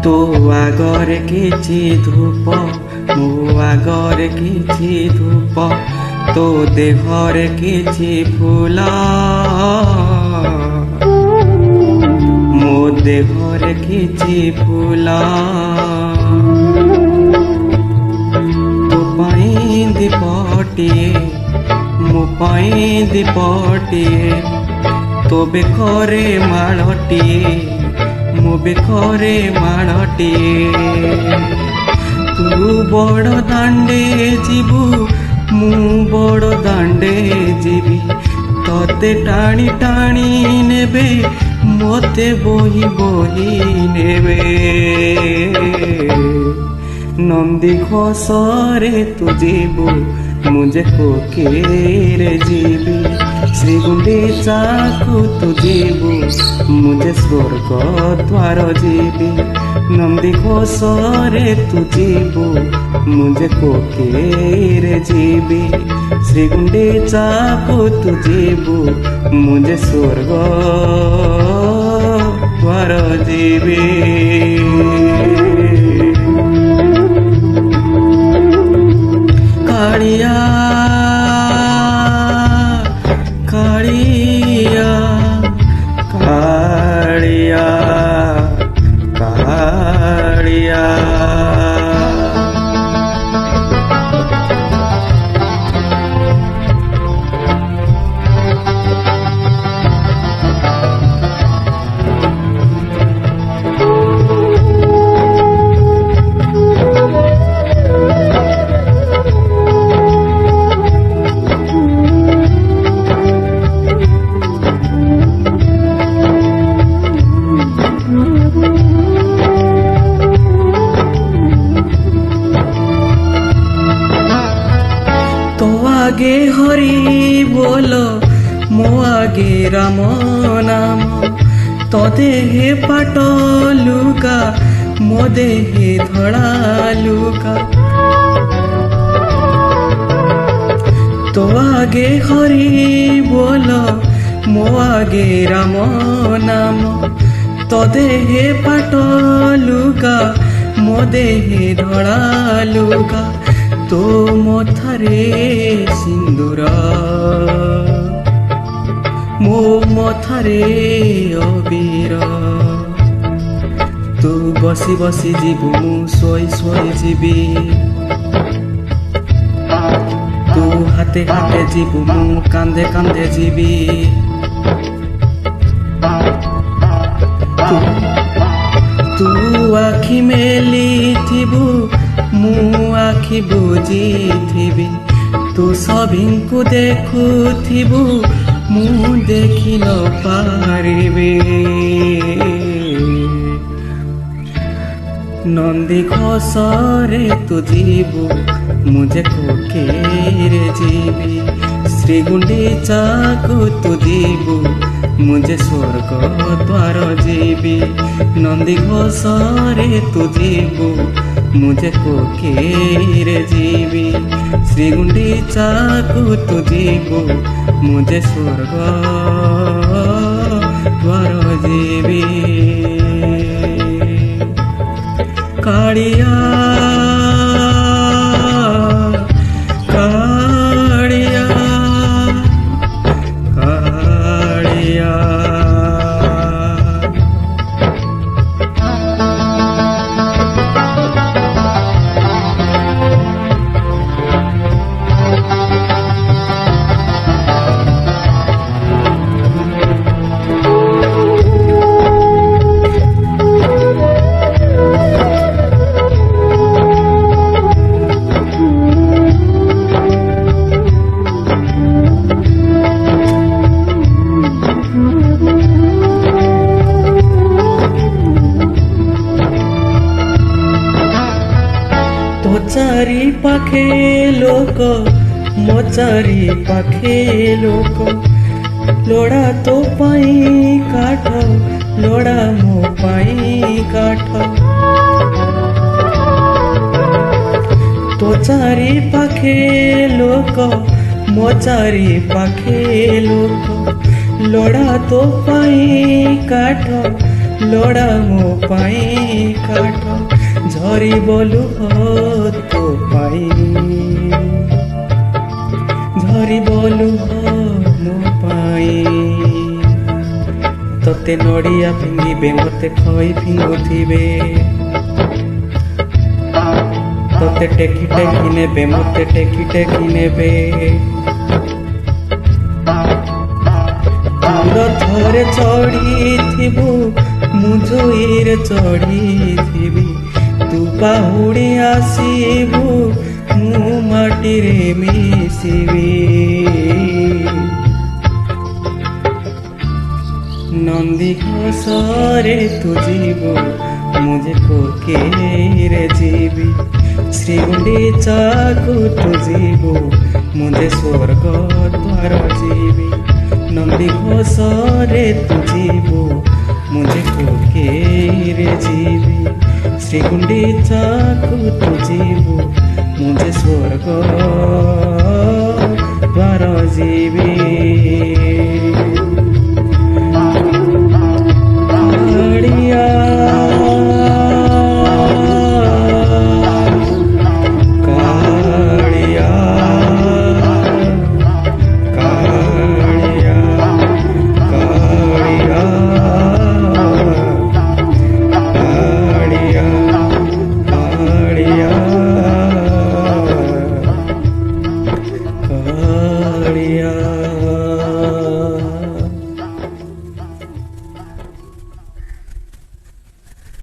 तो आगरे किछि धूप मो आगरे किछि धूप तो देहरे किछि फूल मो देहरे किछि फूल तो पाई दीपटिए मो पाई दीपटिए तो बेखरे माळटिए मो बेखरे माळटिए तू बड़ दांडे जीवु मु बड़ दांडे जीवी तते टाणी टाणी नेबे मोते बोही बोही नेबे नंदी घोषरे तू जीवु मुझे कोकेरे जीवी श्री गुंडीचा को तू जीवु मुझे स्वर्ग द्वार जीवी नंदी घोषरे तू जीवु मुझे कोकेरे जीवी श्री गुंडीचा को तू जीवु मुझे स्वर्ग द्वार जीवी कालिया कालिया कालिया कालिया आगे हरि बोल मो आगे राम नाम तो देहे पाट लुगा मो देहे धड़ा लुगा तो आगे हरि बोल मो आगे राम नाम तो देहे पाट लुगा मो देहे धड़ा लुगा तो मथारे सिंदूर मो मथारे अबीर तू बसी बसी जीवु मु सोई सोई जीवी तू हाथे हाथे जीवु मु कांदे कांदे जीवी तू आखि मेली थिबु मु आखि बुझी थिबी तू सभी को देखुथिबु मु देखि न पारिबी नंदी घोषरे तू जीवु मुझे कोकेरे जीवी श्री गुंडीचा को तू जीवु मुझे स्वर्ग द्वार जीवी नंदी घोषरे तू जीवु मुझे कोकेरे जीवी श्री गुंडीचा को तू जीवु मुझे स्वर्ग द्वार जीवी कालिया कालिया कालिया चारी पाखे लोक मो चारी पाखे लोक लोड़ा तो पाई काठ लोड़ा मो पाई काठ तो चारी पाखे लोक मो चारी पाखे लोक लोड़ा तो पाई काठ लोड़ा मो पाई काठ झरी बोलू तो पाई झरी बोलू मो पाई तोते नड़िया फिंगिबे मते खई फिंगुथिबे तोते टेकी टेकी नेबे मते टेकी टेकी नेबे दूर थरे चढ़ीथिबु मु जोईरे चढ़ीथिबि तू बाहुड़ी आसीबु मु माटीरे मिसिबि नंदी घोषरे तू जीवु मुझे कोकिरे जीवी श्रीगुंडीचा को तू जीवु मुझे स्वर्ग द्वार जीवी नंदी घोषरे तू जीवु मुझे कोकिरे जीवी श्रीगुंडीचा को तू जीवु मुझे स्वर्ग